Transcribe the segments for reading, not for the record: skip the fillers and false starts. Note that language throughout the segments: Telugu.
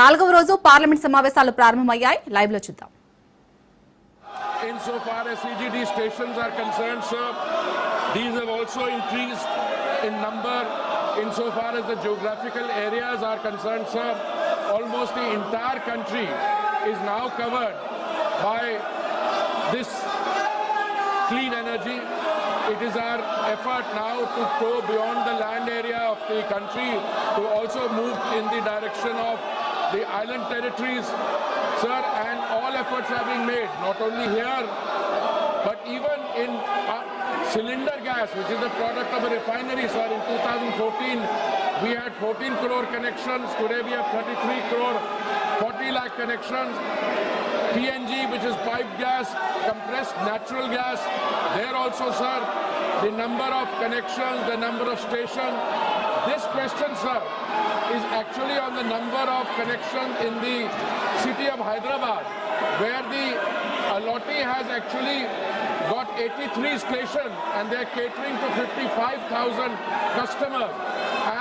నాలుగవ రోజు పార్లమెంట్ సమావేశాలు ప్రారంభమయ్యాయి. లైవ్ లో చూద్దాం. Insofar as CGD stations are concerned, sir, these have also increased in number. Insofar as the geographical areas are concerned, sir, almost the entire country is now covered by this clean energy. It is our effort now to go beyond the land area of the country to also move in the direction of the island territories, sir, and all efforts are being made, not only here, but even in cylinder gas, which is a product of a refinery, sir. In 2014, we had 14 crore connections. Today we have 33 crore, 40 lakh connections. PNG, which is piped gas, compressed natural gas, there also, sir, the number of connections, the number of stations. This question, sir, is actually on the number of connections in the city of Hyderabad, where the allotee has actually got 83 stations and they are catering to 55,000 customers.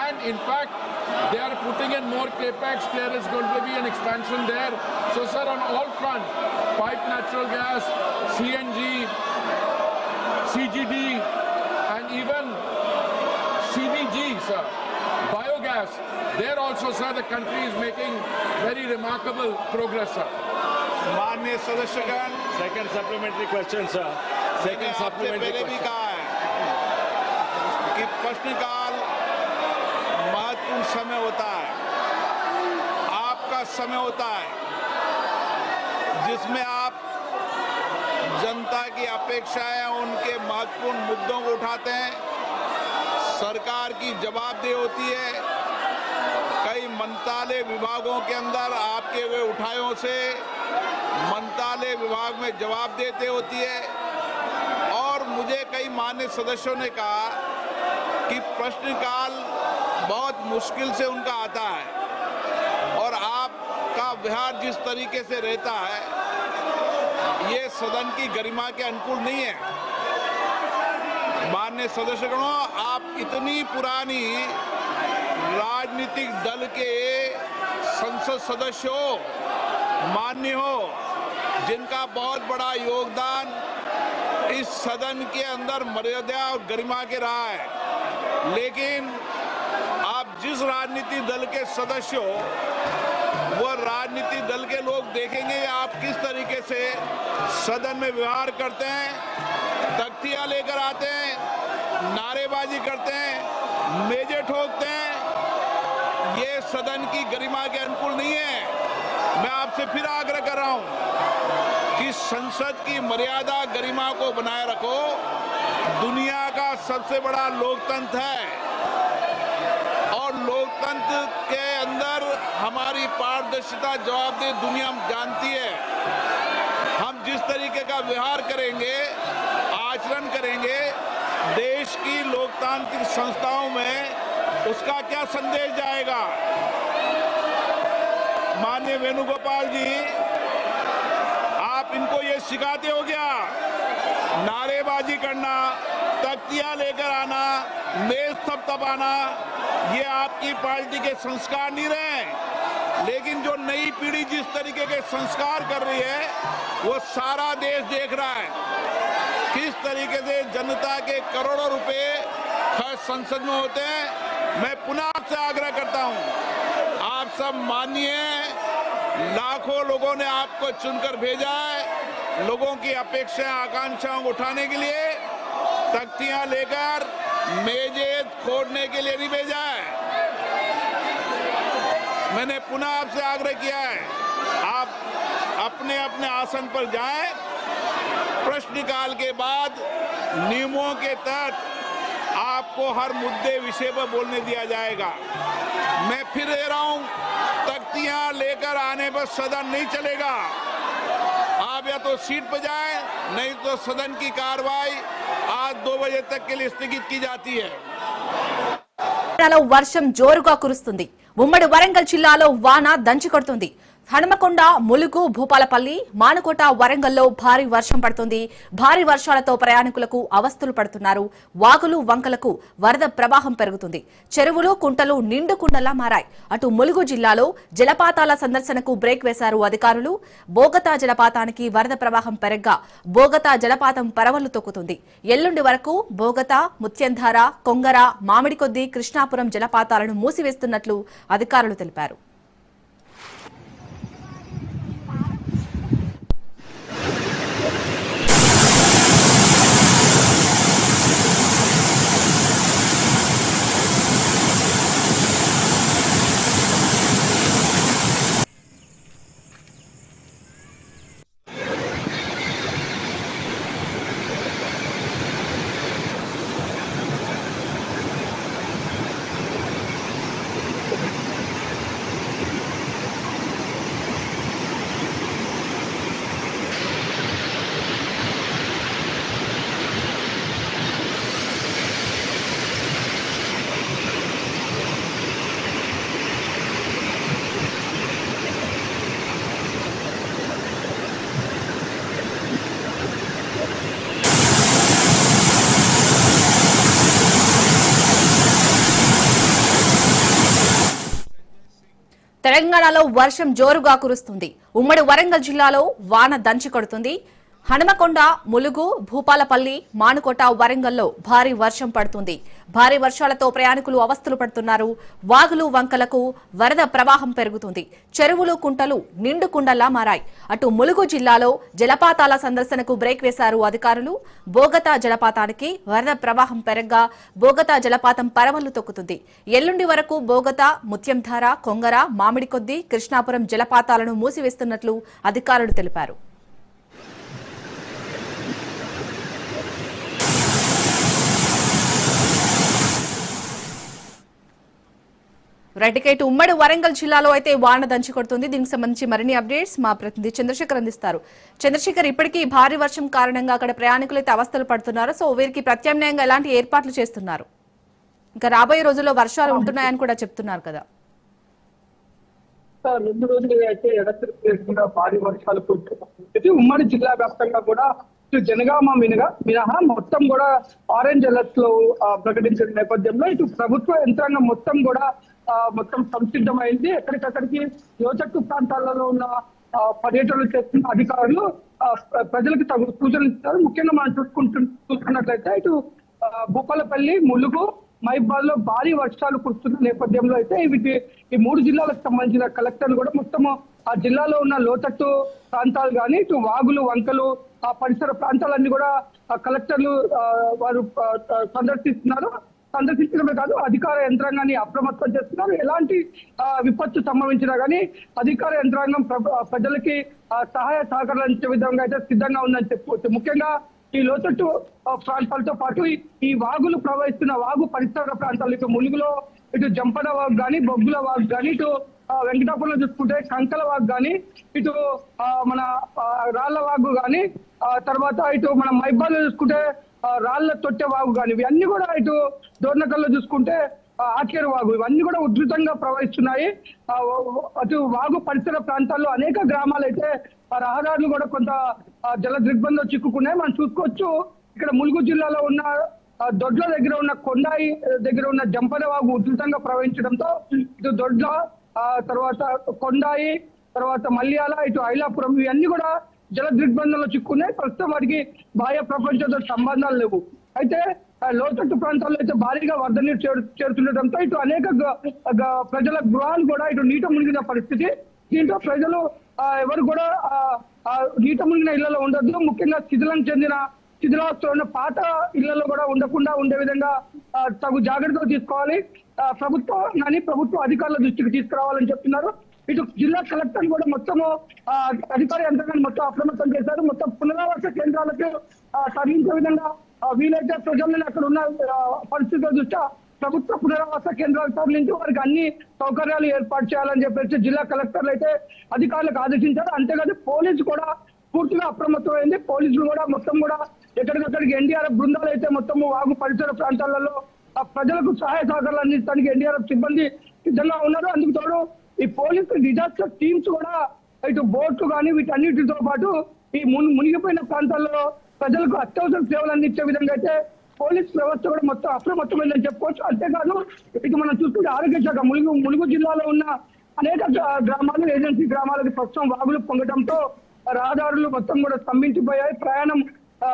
And in fact, they are putting in more capex. There is going to be an expansion there. So, sir, on all fronts, piped natural gas, CNG, CGD, and even CBG, sir, biogas, there also, sir, the country is making very remarkable progress, sir. माननीय सदस्यगण, second supplementary question sir, second supplementary पहले भी कहा है कि प्रश्नकाल महत्वपूर्ण समय होता है, आपका समय होता है जिसमें आप जनता की अपेक्षाएं, उनके महत्वपूर्ण मुद्दों को उठाते हैं। सरकार की जवाबदेही होती है। कई मंत्रालय विभागों के अंदर आपके हुए उठायों से मंत्रालय विभाग में जवाब देते होती है। और मुझे कई मान्य सदस्यों ने कहा कि प्रश्नकाल बहुत मुश्किल से उनका आता है और आपका व्यवहार जिस तरीके से रहता है ये सदन की गरिमा के अनुकूल नहीं है। माननीय सदस्यगणों, आप इतनी पुरानी राजनीतिक दल के संसद सदस्य हो, मान्य हो, जिनका बहुत बड़ा योगदान इस सदन के अंदर मर्यादा और गरिमा के रहा है, लेकिन आप जिस राजनीतिक दल के सदस्य हो वो राजनीतिक दल के लोग देखेंगे आप किस तरीके से सदन में व्यवहार करते हैं, तख्तियां लेकर आते हैं, नारेबाजी करते हैं, मेजे ठोकते हैं। ये सदन की गरिमा के अनुकूल नहीं है। मैं आपसे फिर आग्रह कर रहा हूं कि संसद की मर्यादा गरिमा को बनाए रखो। दुनिया का सबसे बड़ा लोकतंत्र है और लोकतंत्र के अंदर हमारी पारदर्शिता, जवाबदेही दुनिया जानती है। हम जिस तरीके का व्यवहार करेंगे, आचरण करेंगे देश की लोकतांत्रिक संस्थाओं में, उसका क्या संदेश जाएगा। माननीय वेणुगोपाल जी, आप इनको ये सिखाते हो क्या? नारेबाजी करना, तख्तियां लेकर आना, मेज थपथपाना, ये आपकी पार्टी के संस्कार नहीं रहे। लेकिन जो नई पीढ़ी जिस तरीके के संस्कार कर रही है वो सारा देश देख रहा है। किस तरीके से जनता के करोड़ों रुपए खर्च संसद में होते हैं। मैं पुनः आपसे आग्रह करता हूं, आप सब मानिए, लाखों लोगों ने आपको चुनकर भेजा है, लोगों की अपेक्षाएं, आकांक्षाओं को उठाने के लिए, तख्तियां लेकर मेजे खोदने के लिए नहीं भेजा है। मैंने पुनः आपसे आग्रह किया है, आप अपने अपने आसन पर जाएं। प्रश्नकाल के बाद नियमों के तहत आपको हर मुद्दे विषय पर बोलने दिया जाएगा। मैं फिर दे रहा हूं, तख्तियां लेकर आने पर सदन नहीं चलेगा। आप या तो सीट पर जाएं, नहीं तो सदन की कार्रवाई आज 2 बजे तक के लिए स्थगित की जाती है। వర్షం జోరుగా కురుస్తుంది. ఉమ్మడి వరంగల్ జిల్లాలో వాన దంచి కొడుతుంది. హనుమకొండ, ములుగు, భూపాలపల్లి, మానుకోట, వరంగల్లో భారీ వర్షం పడుతుంది. భారీ వర్షాలతో ప్రయాణికులకు అవస్థలు పడుతున్నారు. వాగులు, వంకలకు వరద ప్రవాహం పెరుగుతుంది. చెరువులు, కుంటలు నిండు కుండలా మారాయి. అటు ములుగు జిల్లాలో జలపాతాల సందర్శనకు బ్రేక్ వేశారు అధికారులు. బోగతా జలపాతానికి వరద ప్రవాహం పెరగ్గా బోగతా జలపాతం పరవళ్లు తొక్కుతుంది. ఎల్లుండి వరకు బోగతా, ముత్యంధార, కొంగర, మామిడికొద్ది, కృష్ణాపురం జలపాతాలను మూసివేస్తున్నట్లు అధికారులు తెలిపారు. తెలంగాణలో వర్షం జోరుగా కురుస్తుంది. ఉమ్మడి వరంగల్ జిల్లాలో వాన దంచి కొడుతుంది. హనుమకొండ, ములుగు, భూపాలపల్లి, మానుకోట, వరంగల్లో భారీ వర్షం పడుతుంది. భారీ వర్షాలతో ప్రయాణికులు అవస్థలు పడుతున్నారు. వాగులు, వంకలకు వరద ప్రవాహం పెరుగుతుంది. చెరువులు, కుంటలు నిండు కుండలా మారాయి. అటు ములుగు జిల్లాలో జలపాతాల సందర్శనకు బ్రేక్ వేశారు అధికారులు. బోగతా జలపాతానికి వరద ప్రవాహం పెరగ్గా బోగతా జలపాతం పరవళ్లు తొక్కుతుంది. ఎల్లుండి వరకు బోగతా, ముత్యంధార, కొంగర, మామిడికొద్ది, కృష్ణాపురం జలపాతాలను మూసివేస్తున్నట్లు అధికారులు తెలిపారు. రైట్, ఉమ్మడి వరంగల్ జిల్లాలో అయితే వాన దంచి కొడుతుంది. దీనికి సంబంధించి మరిన్ని అప్డేట్స్ మా ప్రతినిధి చంద్రశేఖర్ అందిస్తారు. చంద్రశేఖర్, ఇప్పటికీ భారీ వర్షం కారణంగా అక్కడ ప్రయాణికులు అయితే అవస్థలు పడుతున్నారు. సో వీరికి ప్రత్యామ్నాయంగా ఎలాంటి ఏర్పాట్లు చేస్తున్నారు? ఇంకా రాబోయే రోజుల్లో వర్షాలు ఉంటున్నాయని కూడా చెప్తున్నారు కదా. 2 రోజులుగా అయితే ఎడతెరిపి భారీ వర్షాలు కురుస్తున్నాయి. ఉమ్మడి జిల్లా వ్యాప్తంగా కూడా ఇటు జనగామ మినహా మొత్తం కూడా ఆరెంజ్ అలర్ట్ లో ప్రకటించిన నేపథ్యంలో ఇటు ప్రభుత్వ యంత్రాంగం మొత్తం కూడా మొత్తం సంసిద్ధమైంది. ఎక్కడికక్కడికి లోతట్టు ప్రాంతాలలో ఉన్న పర్యటనలు చేస్తున్న అధికారులు ప్రజలకు తగు సూచనలు ఇస్తారు. ముఖ్యంగా మనం చూసుకున్నట్లయితే ఇటు భూపాలపల్లి, ములుగు, మహిబాద్ లో భారీ వర్షాలు కురుస్తున్న నేపథ్యంలో అయితే ఈ 3 జిల్లాలకు సంబంధించిన కలెక్టర్లు కూడా మొత్తము ఆ జిల్లాలో ఉన్న లోతట్టు ప్రాంతాలు కానీ ఇటు వాగులు, వంకలు, ఆ పరిసర ప్రాంతాలన్నీ కూడా కలెక్టర్లు వారు సందర్శిస్తున్నారు. సందర్శించడమే కాదు, అధికార యంత్రాంగాన్ని అప్రమత్తం చేస్తున్నారు. ఎలాంటి విపత్తు సంభవించినా కానీ అధికార యంత్రాంగం ప్రజలకి సహాయ సహకారాలు అందించే విధంగా అయితే సిద్ధంగా ఉందని చెప్పుకోవచ్చు. ముఖ్యంగా ఈ లోతట్టు ప్రాంతాలతో పాటు ఈ వాగులు ప్రవహిస్తున్న వాగు పరిసర ప్రాంతాలు ఇటు ములుగులో ఇటు జంపడ వాగు కానీ, బొగ్గుల వాగు కానీ, ఇటు వెంకటాపురంలో చూసుకుంటే కంకల వాగు కానీ, ఇటు మన రాళ్ల వాగు కానీ, తర్వాత ఇటు మన మహిబాద్ లో చూసుకుంటే రాళ్ల తొట్టె వాగు కానీ, ఇవన్నీ కూడా ఇటు దోర్నకల్లో చూసుకుంటే ఆకేరు వాగు, ఇవన్నీ కూడా ఉధృతంగా ప్రవహిస్తున్నాయి. అటు వాగు పరిసర ప్రాంతాల్లో అనేక గ్రామాలు అయితే రహదారులు కూడా కొంత జల దిగ్బంధంలో చిక్కుకున్నాయి. మనం చూసుకోవచ్చు. ఇక్కడ ములుగు జిల్లాలో ఉన్న దొడ్ల దగ్గర ఉన్న కొండాయి దగ్గర ఉన్న జంపన వాగు ఉధృతంగా ప్రవహించడంతో ఇటు దొడ్ల, తర్వాత కొండాయి, తర్వాత మల్యాల, ఇటు ఐలాపురం ఇవన్నీ కూడా జల దిగ్బంధంలో చిక్కున్నాయి. ప్రస్తుతం వాటికి బాహ్య ప్రపంచంతో సంబంధాలు లేవు. అయితే లోతట్టు ప్రాంతాల్లో అయితే భారీగా వరద నీరు చేరుతుండటంతో ఇటు అనేక ప్రజల గృహాలు కూడా ఇటు నీట మునిగిన పరిస్థితి. దీంతో ప్రజలు ఎవరు కూడా నీట మునిగిన ఇళ్లలో ఉండొద్దు. ముఖ్యంగా శిథిలావస్థలో ఉన్న పాత ఇళ్లలో కూడా ఉండకుండా ఉండే విధంగా తగు జాగ్రత్తలు తీసుకోవాలి. ప్రభుత్వ అధికారుల దృష్టికి తీసుకురావాలని చెప్తున్నారు. ఇటు జిల్లా కలెక్టర్ కూడా మొత్తము అధికార యంత్రాంగాన్ని మొత్తం అప్రమత్తం చేశారు. మొత్తం పునరావాస కేంద్రాలకు తరలించే విధంగా వీలైతే ప్రజలను అక్కడ ఉన్న పరిస్థితుల దృష్ట్యా ప్రభుత్వ పునరావాస కేంద్రాలకు తరలించి వారికి అన్ని సౌకర్యాలు ఏర్పాటు చేయాలని చెప్పేసి జిల్లా కలెక్టర్లు అయితే అధికారులకు ఆదేశించారు. అంతేకాదు పోలీసు కూడా పూర్తిగా అప్రమత్తమైంది. పోలీసులు కూడా మొత్తం కూడా ఎక్కడికక్కడికి ఎన్డీఆర్ఎఫ్ బృందాలు అయితే మొత్తము వాగు పరిసర ప్రాంతాలలో ప్రజలకు సహాయ సహకారాలు అందించడానికి ఎన్డీఆర్ఎఫ్ సిబ్బంది సిద్ధంగా ఉన్నారు. అందుకు తోడు ఈ పోలీసు డిజాస్టర్ టీమ్స్ కూడా ఇటు బోట్లు కానీ వీటన్నిటితో పాటు ఈ మునిగిపోయిన ప్రాంతాల్లో ప్రజలకు అత్యవసర సేవలు అందించే విధంగా అయితే పోలీస్ వ్యవస్థ కూడా మొత్తం అప్రమత్తమైందని చెప్పుకోవచ్చు. అంతేకాదు ఇటు మనం చూసుకుంటే ఆరోగ్య శాఖ ములుగు జిల్లాలో ఉన్న అనేక గ్రామాలు ఏజెన్సీ గ్రామాలకు ప్రస్తుతం వాగులు పొంగడంతో రహదారులు మొత్తం కూడా స్తంభించిపోయాయి. ప్రయాణం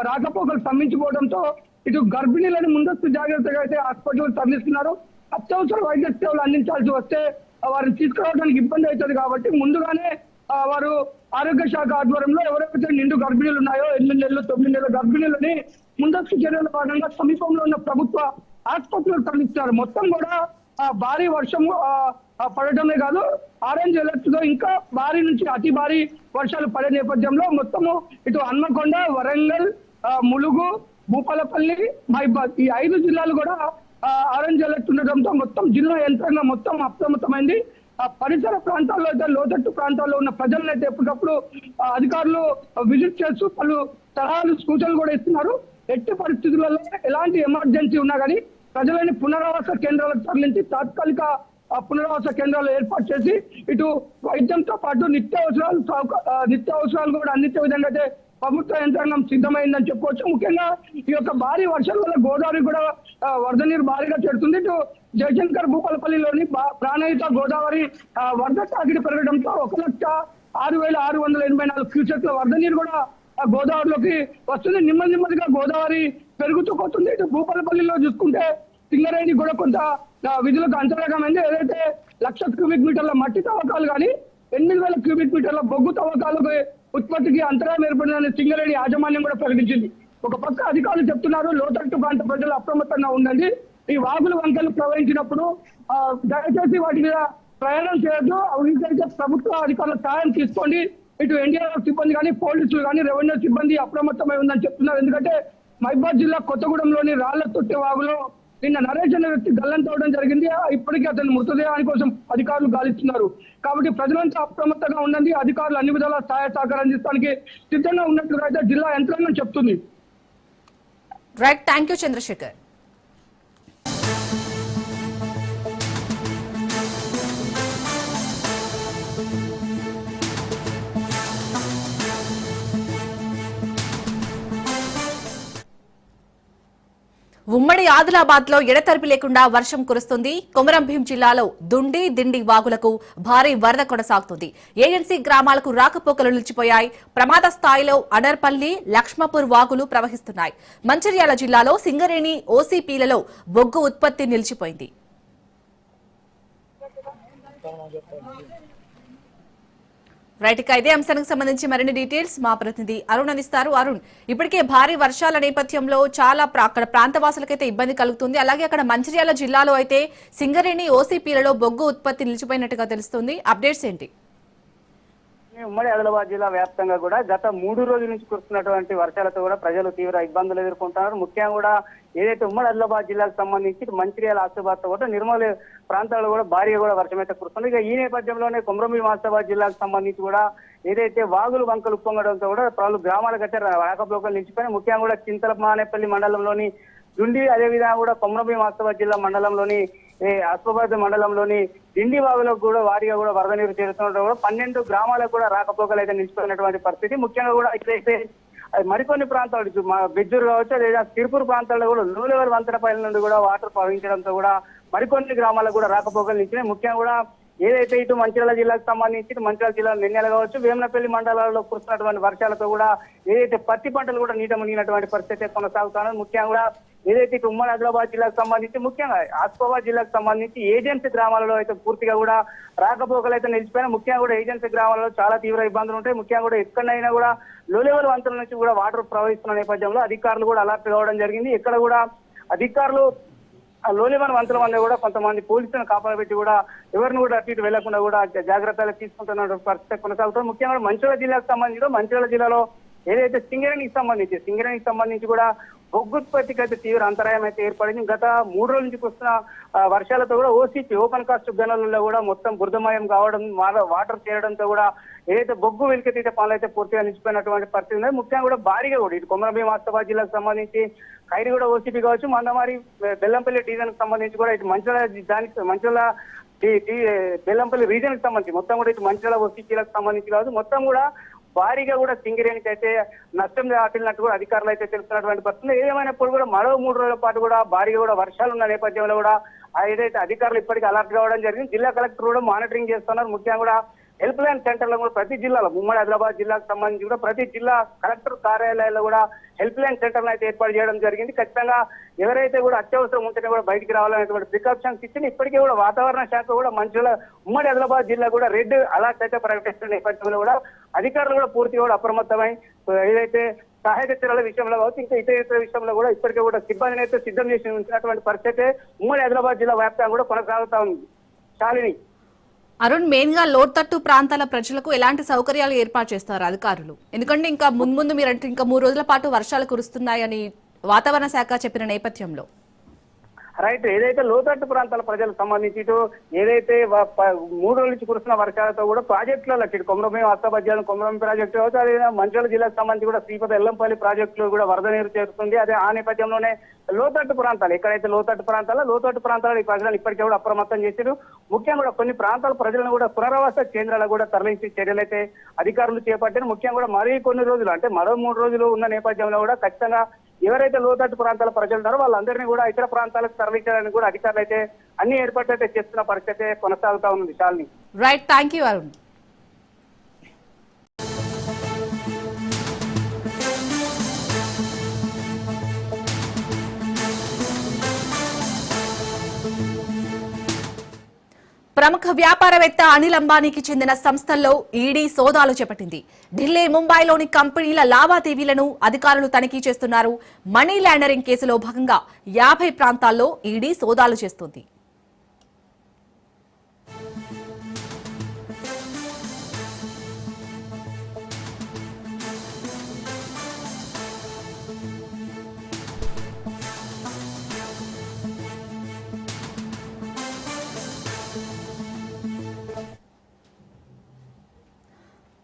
రాకపోకలు స్తంభించిపోవడంతో ఇటు గర్భిణీలను ముందస్తు జాగ్రత్తగా అయితే హాస్పిటల్ తరలిస్తున్నారు. అత్యవసర వైద్య సేవలు అందించాల్సి వస్తే వారిని తీసుకురావడానికి ఇబ్బంది అవుతుంది కాబట్టి ముందుగానే వారు ఆరోగ్య శాఖ ఆధ్వర్యంలో ఎవరైతే నిండు గర్భిణీలు ఉన్నాయో 8 నెలలు 9 నెలల గర్భిణీలని ముందస్తు చర్యల భాగంగా సమీపంలో ఉన్న ప్రభుత్వ ఆసుపత్రులకు తరలిస్తున్నారు. మొత్తం కూడా భారీ వర్షం పడటమే కాదు, ఆరెంజ్ అలర్ట్ తో ఇంకా భారీ నుంచి అతి భారీ వర్షాలు పడే నేపథ్యంలో మొత్తము ఇటు హన్మకొండ, వరంగల్, ములుగు, భూపాలపల్లి, మహబూబాద్ ఈ 5 జిల్లాలు కూడా ఆరెంజ్ అలర్ట్ ఉండటంతో మొత్తం జిల్లా యంత్రాంగం మొత్తం అప్రమత్తమైంది. పరిసర ప్రాంతాల్లో అయితే లోతట్టు ప్రాంతాల్లో ఉన్న ప్రజలను అయితే ఎప్పటికప్పుడు అధికారులు విజిట్ చేస్తూ పలు సలహాలు సూచనలు కూడా ఇస్తున్నారు. ఎట్టి పరిస్థితులలో ఎలాంటి ఎమర్జెన్సీ ఉన్నా కానీ ప్రజలని పునరావాస కేంద్రాలకు తరలించి తాత్కాలిక పునరావాస కేంద్రాలు ఏర్పాటు చేసి ఇటు వైద్యంతో పాటు నిత్యావసరాలు కూడా అందించే విధంగా అయితే ప్రభుత్వ యంత్రాంగం సిద్ధమైందని చెప్పుకోవచ్చు. ముఖ్యంగా ఈ యొక్క భారీ వర్షాల వల్ల గోదావరి కూడా వరద నీరు భారీగా చేరుతుంది. ఇటు జయశంకర్ భూపాలపల్లిలోని ప్రాణహిత గోదావరి వరద తాకిడి పెరగడంతో 1,06,684 క్యూసెక్ల వరద నీరు కూడా గోదావరిలోకి వస్తుంది. నెమ్మదిగా గోదావరి పెరుగుతూ పోతుంది. ఇటు భూపాలపల్లిలో చూసుకుంటే సింగరేణి కూడా కొంత విధులకు అంతరాగమైంది. ఏదైతే 1,00,000 క్యూబిక్ మీటర్ల మట్టి తవ్వకాలు కానీ 8,000 క్యూబిక్ మీటర్ల బొగ్గు తవ్వకాలకు ఉత్పత్తికి అంతరాయం ఏర్పడిందని సింగరేణి యాజమాన్యం కూడా ప్రకటించింది. ఒక పక్క అధికారులు చెప్తున్నారు లోతట్టు ప్రాంత ప్రజలు అప్రమత్తంగా ఉండండి, ఈ వాగులు వంకలు ప్రవహించినప్పుడు దయచేసి వాటి మీద ప్రయాణం చేయొద్దు, అవినీతి ప్రభుత్వ అధికారుల సహాయం తీసుకోండి. ఇటు ఎన్డీఆర్ఎఫ్ సిబ్బంది కానీ పోలీసులు కానీ రెవెన్యూ సిబ్బంది అప్రమత్తమై ఉందని చెప్తున్నారు. ఎందుకంటే మహబూబాద్ జిల్లా కొత్తగూడెంలోని రాళ్ల తొట్టి వాగులో నిన్న నరేష్ అనే వ్యక్తి గల్లంతవడం జరిగింది. ఇప్పటికీ అతని మృతదేహాని కోసం అధికారులు గాలిస్తున్నారు. కాబట్టి ప్రజలంతా అప్రమత్తంగా ఉండండి, అధికారులు అన్ని విధాల సహాయ సహకారం అందించడానికి సిద్ధంగా ఉన్నట్లుగా అయితే జిల్లా యంత్రాంగం చెప్తుంది. Right, thank you Chandrasekhar. ఉమ్మడి ఆదిలాబాద్ లో ఎడతెరిపి లేకుండా వర్షం కురుస్తుంది. కొమరంభీం జిల్లాలో దుండి దిండి వాగులకు భారీ వరద కొనసాగుతుంది. ఏజెన్సీ గ్రామాలకు రాకపోకలు నిలిచిపోయాయి. ప్రమాద స్థాయిలో అడర్పల్లి, లక్ష్మపూర్ వాగులు ప్రవహిస్తున్నాయి. మంచిర్యాల జిల్లాలో సింగరేణి ఓసీపీలలో బొగ్గు ఉత్పత్తి నిలిచిపోయింది. రైట్, ఇక ఇదే అంశానికి సంబంధించి మరిన్ని డీటెయిల్స్ మా ప్రతినిధి అరుణ్ అందిస్తారు. అరుణ్, ఇప్పటికే భారీ వర్షాల నేపథ్యంలో చాలా అక్కడ ప్రాంతవాసులకైతే ఇబ్బంది కలుగుతుంది. అలాగే అక్కడ మంచిర్యాల జిల్లాలో అయితే సింగరేణి ఓసీపీలలో బొగ్గు ఉత్పత్తి నిలిచిపోయినట్టుగా తెలుస్తుంది. అప్డేట్స్ ఏంటి? ఉమ్మడి ఆదిలాబాద్ జిల్లా వ్యాప్తంగా కూడా గత 3 రోజుల నుంచి కురుస్తున్నటువంటి వర్షాలతో కూడా ప్రజలు తీవ్ర ఇబ్బందులు ఎదుర్కొంటున్నారు. ముఖ్యంగా కూడా ఏదైతే ఉమ్మడి ఆదిలాబాద్ జిల్లాకు సంబంధించి మంచిర్యాల, ఆసిఫాబాద్ తో కూడా నిర్మల్ ప్రాంతాల్లో కూడా భారీగా కూడా వర్షం అయితే కురుస్తుంది. ఇక ఈ నేపథ్యంలోనే కొమరంభీం, ఆసిఫాబాద్ జిల్లాకు సంబంధించి కూడా ఏదైతే వాగులు వంకలు ఉప్పొంగడంతో కూడా పలు గ్రామాలకైతే రాకపోకలు నిలిచిపోయి ముఖ్యంగా కూడా చింతలమానేపల్లి మండలంలోని దుండి, అదేవిధంగా కూడా కొమరంభీం, ఆసిఫాబాద్ జిల్లా మండలంలోని ఆసిఫాబాద్ మండలంలోని దిండి వాగులకు కూడా వారిగా కూడా వరద నీరు చేరుతుండటం కూడా 12 గ్రామాలకు కూడా రాకపోకలు అయితే నిలిచిపోయినటువంటి పరిస్థితి. ముఖ్యంగా కూడా ఇక్కడైతే మరికొన్ని ప్రాంతాలు బెజ్జూరు కావచ్చు, లేదా తిరుపూర్ ప్రాంతాల్లో కూడా లో లెవెల్ వంతెనపై నుండి కూడా వాటర్ ప్రవహించడంతో కూడా మరికొన్ని గ్రామాలకు కూడా రాకపోకలు నిలిచినాయి. ముఖ్యంగా కూడా ఏదైతే ఇటు మంచిర్యాల జిల్లాకు సంబంధించి మంచిర్యాల జిల్లా నిన్నెల కావచ్చు, వేమనపల్లి మండలాల్లో కురుస్తున్నటువంటి వర్షాలతో కూడా ఏదైతే పత్తి పంటలు కూడా నీట మునిగినటువంటి పరిస్థితి కొనసాగుతున్నది. ముఖ్యంగా కూడా ఏదైతే ఇటు ఉమ్మడి ఆదిలాబాద్ జిల్లాకు సంబంధించి ముఖ్యంగా ఆసిఫాబాద్ జిల్లాకు సంబంధించి ఏజెన్సీ గ్రామాలలో అయితే పూర్తిగా కూడా రాకపోకలు అయితే నిలిచిపోయినా. ముఖ్యంగా కూడా ఏజెన్సీ గ్రామాలలో చాలా తీవ్ర ఇబ్బందులు ఉంటాయి. ముఖ్యంగా కూడా ఎక్కడైనా కూడా లో లెవెల్ వంతుల నుంచి కూడా వాటర్ ప్రవహిస్తున్న నేపథ్యంలో అధికారులు కూడా అలర్ట్ కావడం జరిగింది. ఇక్కడ కూడా అధికారులు లో లెవెల్ వంతుల వల్ల కూడా కొంతమంది పోలీసులను కాపాడబెట్టి కూడా ఎవరిని కూడా అటు ఇటు వెళ్లకుండా కూడా జాగ్రత్తలు తీసుకుంటున్న పరిస్థితి కొనసాగుతుంది. ముఖ్యంగా మంచిర్యాల జిల్లాకు సంబంధించి మంచిర్యాల జిల్లాలో ఏదైతే సింగరేణికి సంబంధించి కూడా బొగ్గు ఉత్పత్తికి అయితే తీవ్ర అంతరాయం అయితే ఏర్పడింది. గత 3 రోజుల నుంచి వస్తున్న వర్షాలతో కూడా ఓసీపీ ఓపెన్ కాస్ట్ గనులలో కూడా మొత్తం బురదమయం కావడం, వాటర్ చేరడంతో కూడా ఏదైతే బొగ్గు వెలికితీత పనులు అయితే పూర్తిగా నిలిచిపోయినటువంటి పరిస్థితి ఉంది. ముఖ్యంగా కూడా భారీగా కూడా ఇటు కొమరంభీం, ఆసిఫాబాద్ జిల్లాకు సంబంధించి ఖైరిగూడ ఓసీపీ కావచ్చు, మందమారి, బెల్లంపల్లి డివిజన్ కు సంబంధించి కూడా ఇటు మంచిర్యాల బెల్లంపల్లి రీజన్ కి సంబంధించి మొత్తం కూడా ఇటు మంచిర్యాల OCCలకు సంబంధించి కాదు, మొత్తం కూడా భారీగా కూడా సింగరేణికి అయితే నష్టం దాటినట్టు కూడా అధికారులు అయితే తెలుస్తున్నటువంటి పరిస్థితులు. ఏమైనప్పుడు కూడా మరో 3 రోజుల పాటు కూడా భారీగా కూడా వర్షాలు ఉన్న నేపథ్యంలో కూడా ఏదైతే అధికారులు ఇప్పటికీ అలర్ట్ కావడం జరిగింది. జిల్లా కలెక్టర్ కూడా మానిటరింగ్ చేస్తున్నారు. ముఖ్యంగా కూడా హెల్ప్ లైన్ సెంటర్లో కూడా ప్రతి జిల్లాలో ఉమ్మడి ఆదిలాబాద్ జిల్లాకు సంబంధించి కూడా ప్రతి జిల్లా కలెక్టర్ కార్యాలయాల్లో కూడా హెల్ప్ లైన్ సెంటర్లు అయితే ఏర్పాటు చేయడం జరిగింది. ఖచ్చితంగా ఎవరైతే కూడా అత్యవసరం ఉంటేనే కూడా బయటికి రావాలనేటువంటి ప్రికాషన్స్ ఇచ్చింది. ఇప్పటికీ కూడా వాతావరణ శాఖ కూడా మంచిగా ఉమ్మడి ఆదిలాబాద్ జిల్లా కూడా రెడ్ అలర్ట్ అయితే ప్రకటిస్తున్న నేపథ్యంలో కూడా అధికారులు కూడా పూర్తిగా కూడా అప్రమత్తమై ఏదైతే సహాయక చర్యల విషయంలో కావచ్చు, ఇంకా ఇతర విషయంలో కూడా ఇప్పటికే కూడా సిబ్బందిని అయితే సిద్ధం చేసి ఉంచినటువంటి పరిస్థితి ఉమ్మడి ఆదిలాబాద్ జిల్లా వ్యాప్తంగా కూడా కొనసాగుతా ఉంది. శాలిని, అరుణ్, మెయిన్ గా లోతట్టు ప్రాంతాల ప్రజలకు ఎలాంటి సౌకర్యాలు ఏర్పాటు చేస్తారు అధికారులు? ఎందుకంటే ఇంకా ముందు మీరంటే ఇంకా 3 రోజుల పాటు వర్షాలు కురుస్తున్నాయని వాతావరణ శాఖ చెప్పిన నేపథ్యంలో రైట్, ఏదైతే లోతట్టు ప్రాంతాల ప్రజలకు సంబంధించి ఇటు ఏదైతే 3 రోజుల నుంచి కురుస్తున్న వర్షాలతో కూడా ప్రాజెక్టులలో ఇటు కొమరభీం అస్తాబాద్ కొమరభీం ప్రాజెక్టు కావచ్చు, అదేవిధంగా మంచిర్యాల జిల్లాకు సంబంధించి కూడా శ్రీపతి ఎల్లంపల్లి ప్రాజెక్టులో కూడా వరద నీరు చేరుతుంది. అదే ఆ నేపథ్యంలోనే లోతట్టు ప్రాంతాలు ఎక్కడైతే లోతట్టు ప్రాంతాల్లో ఈ ప్రజలను ఇప్పటికే కూడా అప్రమత్తం చేశారు. ముఖ్యంగా కూడా కొన్ని ప్రాంతాల ప్రజలను కూడా పునరావాస కేంద్రాలకు కూడా తరలించే చర్యలైతే అధికారులు చేపట్టారు. ముఖ్యంగా కూడా మరీ కొన్ని రోజులు అంటే మరో 3 రోజులు ఉన్న నేపథ్యంలో కూడా ఖచ్చితంగా ఎవరైతే లోతట్టు ప్రాంతాల ప్రజలు ఉన్నారో వాళ్ళందరినీ కూడా ఇతర ప్రాంతాలకు తరలించడానికి కూడా అధికారులు అయితే అన్ని ఏర్పాట్లు అయితే చేస్తున్న పరిస్థితి కొనసాగుతా ఉంది. Shalini, right, thank you Arun. ప్రముఖ వ్యాపారవేత్త అనిల్ అంబానీకి చెందిన సంస్థల్లో ఈడీ సోదాలు చేపట్టింది. ఢిల్లీ, ముంబైలోని కంపెనీల లావాదేవీలను అధికారులు తనిఖీ చేస్తున్నారు. మనీ లాండరింగ్ కేసులో భాగంగా 50 ప్రాంతాల్లో ఈడీ సోదాలు చేస్తుంది.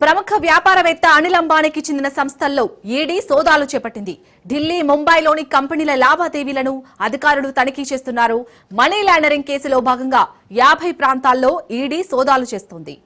ప్రముఖ వ్యాపారవేత్త అనిల్ అంబానీకి చెందిన సంస్థల్లో ఈడీ సోదాలు చేపట్టింది. ఢిల్లీ, ముంబైలోని కంపెనీల లావాదేవీలను అధికారులు తనిఖీ చేస్తున్నారు. మనీ లాండరింగ్ కేసులో భాగంగా 50 ప్రాంతాల్లో ఈడీ సోదాలు చేస్తోంది.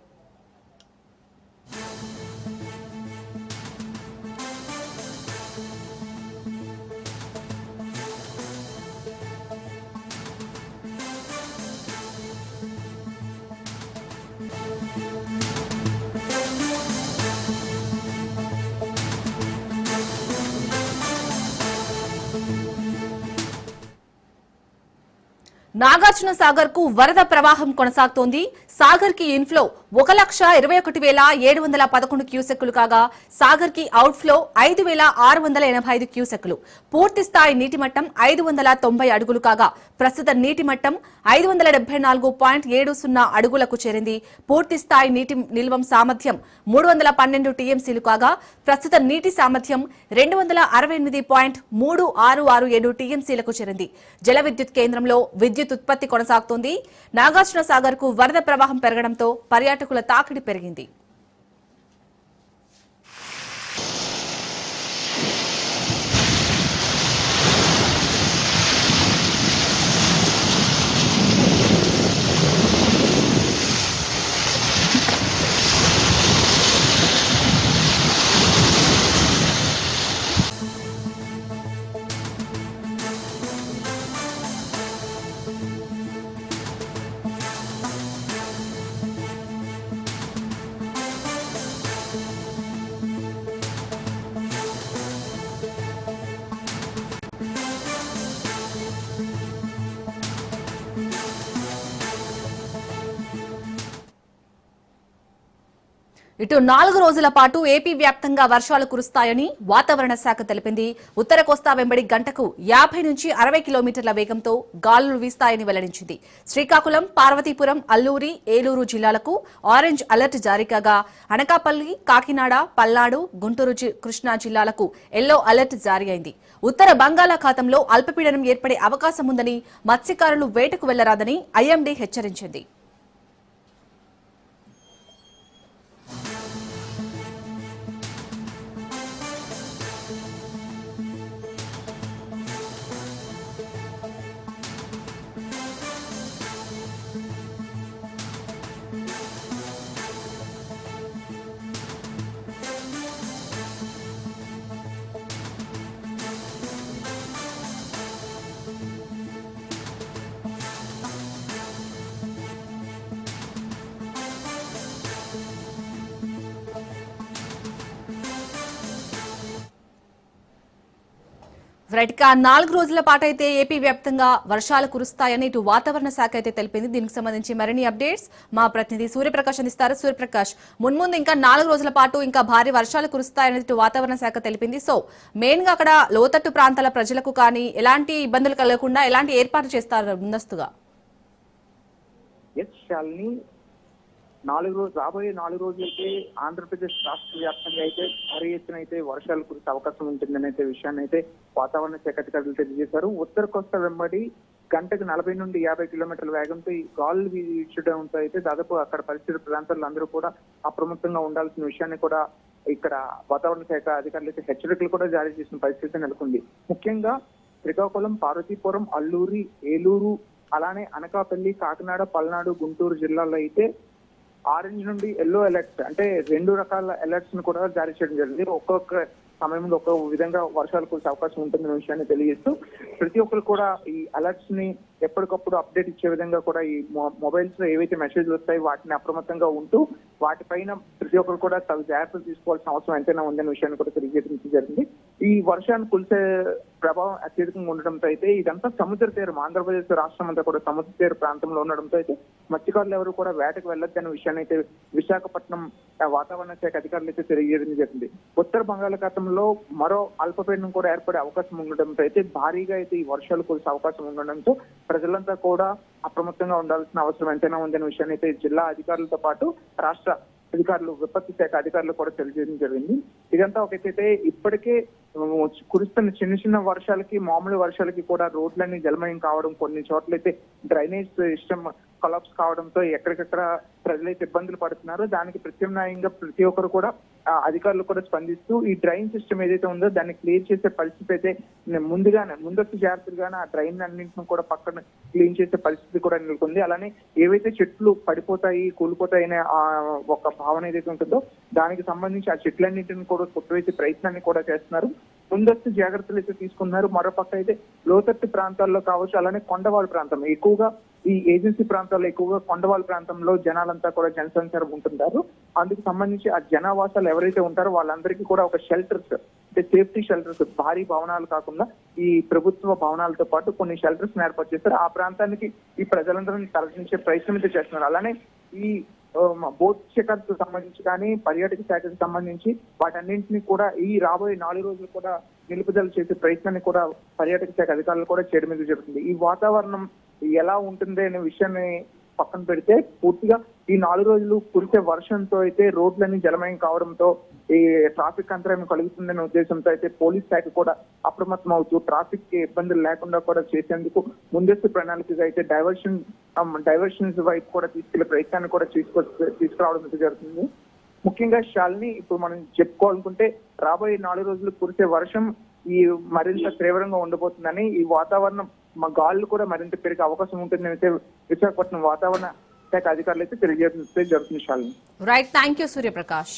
నాగార్జున సాగర్ కు వరద ప్రవాహం కొనసాగుతోంది. సాగర్ కి ఇన్ఫ్లో 1,21,711 క్యూసెక్కులు కాగా సాగర్ కి అవుట్ఫ్లో 5,685 క్యూసెక్కులు. పూర్తి స్థాయి నీటి మట్టం 590 అడుగులు కాగా ప్రస్తుత నీటి మట్టం 574.70 అడుగులకు చేరింది. పూర్తి స్థాయి నీటి నిల్వం సామర్థ్యం 312 టీఎంసీలు కాగా ప్రస్తుత నీటి సామర్థ్యం 268.3667 టీఎంసీలకు చేరింది. జల విద్యుత్ కేంద్రంలో విద్యుత్ ఉత్పత్తి కొనసాగుతోంది. నాగార్జున సాగర్ కు వరద ప్రవాహం పెరగడంతో పర్యాటకుల తాకిడి పెరిగింది. ఇటు 4 రోజుల పాటు ఏపీ వ్యాప్తంగా వర్షాలు కురుస్తాయని వాతావరణ శాఖ తెలిపింది. ఉత్తర కోస్తా వెంబడి గంటకు 50 నుంచి 60 కిలోమీటర్ల వేగంతో గాలులు వీస్తాయని వెల్లడించింది. శ్రీకాకుళం, పార్వతీపురం, అల్లూరి, ఏలూరు జిల్లాలకు ఆరెంజ్ అలర్ట్ జారీ కాగా అనకాపల్లి, కాకినాడ, పల్నాడు, గుంటూరు, కృష్ణా జిల్లాలకు ఎల్లో అలర్ట్ జారీ అయింది. ఉత్తర బంగాళాఖాతంలో అల్పపీడనం ఏర్పడే అవకాశం ఉందని మత్స్యకారులు వేటకు వెళ్లరాదని ఐఎండీ హెచ్చరించింది. రైట్ ఇక 4 రోజుల పాటు అయితే ఏపీ వ్యాప్తంగా వర్షాలు కురుస్తాయని ఇటు వాతావరణ శాఖ అయితే తెలిపింది. దీనికి సంబంధించి మరిన్ని అప్డేట్స్ మా ప్రతినిధి సూర్యప్రకాష్ అందిస్తారు. సూర్యప్రకాష్, మున్ముందు ఇంకా 4 రోజుల పాటు ఇంకా భారీ వర్షాలు కురుస్తాయని ఇటు వాతావరణ శాఖ తెలిపింది. సో మెయిన్ గా అక్కడ లోతట్టు ప్రాంతాల ప్రజలకు కానీ ఎలాంటి ఇబ్బందులు కలగకుండా ఎలాంటి ఏర్పాట్లు చేస్తారు ముందస్తుగా? శాలిని రాబోయే 4 రోజులైతే ఆంధ్రప్రదేశ్ రాష్ట్ర వ్యాప్తంగా అయితే భారీ ఎత్తున అయితే వర్షాలు కురిసే అవకాశం ఉంటుందని అయితే విషయాన్ని అయితే వాతావరణ శాఖ అధికారులు తెలియజేశారు. ఉత్తర కోస్తా వెంబడి గంటకు 40 నుండి 50 కిలోమీటర్ల వేగంతో ఈ గాలులు వీచడంతో అయితే దాదాపు అక్కడ పరిసర ప్రాంతాల్లో అందరూ కూడా అప్రమత్తంగా ఉండాల్సిన విషయాన్ని కూడా ఇక్కడ వాతావరణ శాఖ అధికారులు అయితే హెచ్చరికలు కూడా జారీ చేసిన పరిస్థితి నెలకొంది. ముఖ్యంగా శ్రీకాకుళం, పార్వతీపురం, అల్లూరి, ఏలూరు, అలానే అనకాపల్లి, కాకినాడ, పల్నాడు, గుంటూరు జిల్లాల్లో అయితే ఆరెంజ్ నుండి ఎల్లో అలర్ట్స్ అంటే 2 రకాల అలర్ట్స్ ను కూడా జారీ చేయడం జరిగింది. ఒక్కొక్క సమయంలో ఒక్కొక్క విధంగా వర్షాలు కురిసే అవకాశం ఉంటుందనే విషయాన్ని తెలియజేస్తూ ప్రతి ఒక్కరు కూడా ఈ అలర్ట్స్ ని ఎప్పటికప్పుడు అప్డేట్ ఇచ్చే విధంగా కూడా ఈ మొబైల్స్ లో ఏవైతే మెసేజ్లు వస్తాయి వాటిని అప్రమత్తంగా ఉంటూ వాటిపైన ప్రతి ఒక్కరు కూడా తగు జాగ్రత్తలు తీసుకోవాల్సిన అవసరం ఎంతైనా ఉందనే విషయాన్ని కూడా తెలియజేయడం జరిగింది. ఈ వర్షాన్ని కురిసే ప్రభావం అత్యధికంగా ఉండడంతో అయితే ఇదంతా సముద్ర తీరం, ఆంధ్రప్రదేశ్ రాష్ట్రం అంతా కూడా సముద్ర తీర ప్రాంతంలో ఉండడంతో అయితే మత్స్యకారులు ఎవరు కూడా వేటకు వెళ్ళొద్దనే విషయాన్ని అయితే విశాఖపట్నం వాతావరణ శాఖ అధికారులు అయితే తెలియజేయడం జరిగింది. ఉత్తర బంగాళాఖాతంలో మరో అల్పపీడనం కూడా ఏర్పడే అవకాశం ఉండడంతో అయితే భారీగా అయితే ఈ వర్షాలు కురిసే అవకాశం ఉండడంతో ప్రజలంతా కూడా అప్రమత్తంగా ఉండాల్సిన అవసరం ఎంతైనా ఉందనే విషయాన్ని అయితే జిల్లా అధికారులతో పాటు రాష్ట్ర అధికారులు, విపత్తు శాఖ అధికారులు కూడా తెలియజేయడం జరిగింది. ఇదంతా ఒకటైతే ఇప్పటికే కురుస్తున్న చిన్న చిన్న వర్షాలకి, మామూలు వర్షాలకి కూడా రోడ్లన్నీ జలమయం కావడం, కొన్ని చోట్లయితే డ్రైనేజ్ సిస్టమ్ కొలాప్స్ కావడంతో ఎక్కడికక్కడ ప్రజలైతే ఇబ్బందులు పడుతున్నారు. దానికి ప్రత్యామ్నాయంగా ప్రతి ఒక్కరు కూడా అధికారులు కూడా స్పందిస్తూ ఈ డ్రైన్ సిస్టమ్ ఏదైతే ఉందో దాన్ని క్లియర్ చేసే పరిస్థితి అయితే ముందస్తు జాగ్రత్తగానే ఆ డ్రైన్ అన్నింటిని కూడా పక్కన క్లీన్ చేసే పరిస్థితి కూడా నెలకొంది. అలానే ఏవైతే చెట్లు పడిపోతాయి, కూలిపోతాయి అనే ఒక భావన ఏదైతే ఉంటుందో దానికి సంబంధించి ఆ చెట్లన్నింటిని కూడా కొట్టివేసే ప్రయత్నాన్ని కూడా చేస్తున్నారు. ముందస్తు జాగ్రత్తలు అయితే తీసుకున్నారు. మరోపక్క అయితే లోతట్టు ప్రాంతాల్లో కావచ్చు, అలానే కొండవాళ్ళ ప్రాంతం ఎక్కువగా ఈ ఏజెన్సీ ప్రాంతాల్లో ఎక్కువగా కొండవాళ్ళ ప్రాంతంలో జనాలంతా కూడా జనసంచారం ఉంటుంటారు. అందుకు సంబంధించి ఆ జనావాసాలు ఎవరైతే ఉంటారో వాళ్ళందరికీ కూడా ఒక షెల్టర్స్ అంటే సేఫ్టీ షెల్టర్స్, భారీ భవనాలు కాకుండా ఈ ప్రభుత్వ భవనాలతో పాటు కొన్ని షెల్టర్స్ ఏర్పాటు చేస్తారు. ఆ ప్రాంతానికి ఈ ప్రజలందరినీ తరలించే ప్రయత్నం అయితే చేస్తున్నారు. అలానే ఈ బోట్ శిఖర్కు సంబంధించి కానీ పర్యాటక శాఖకు సంబంధించి వాటన్నింటినీ కూడా ఈ రాబోయే 4 రోజులు కూడా నిలుపుదల చేసే ప్రయత్నాన్ని కూడా పర్యాటక శాఖ అధికారులు కూడా చేయడం మీద జరుగుతుంది. ఈ వాతావరణం ఎలా ఉంటుంది అనే విషయాన్ని పక్కన పెడితే పూర్తిగా ఈ 4 రోజులు కురిసే వర్షంతో అయితే రోడ్లన్నీ జలమయం కావడంతో ఈ ట్రాఫిక్ అంతరాయం కలుగుతుందనే ఉద్దేశంతో అయితే పోలీస్ శాఖ కూడా అప్రమత్తం అవుతూ ట్రాఫిక్ కి ఇబ్బందులు లేకుండా కూడా చేసేందుకు ముందస్తు ప్రణాళికగా అయితే డైవర్షన్స్ వైపు కూడా తీసుకెళ్లే ప్రయత్నాన్ని కూడా తీసుకురావడం జరుగుతుంది. ముఖ్యంగా శాలిని ఇప్పుడు మనం చెప్పుకోవాలనుకుంటే రాబోయే 4 రోజులు కురిసే వర్షం ఈ మరింత తీవ్రంగా ఉండబోతుందని, ఈ వాతావరణం గాలులు కూడా మరింత పెరిగే అవకాశం ఉంటుందని అయితే విశాఖపట్నం వాతావరణ శాఖ అధికారులు అయితే తెలియజేయడం జరుగుతుంది. Shalini, right, thank you Suryaprakash.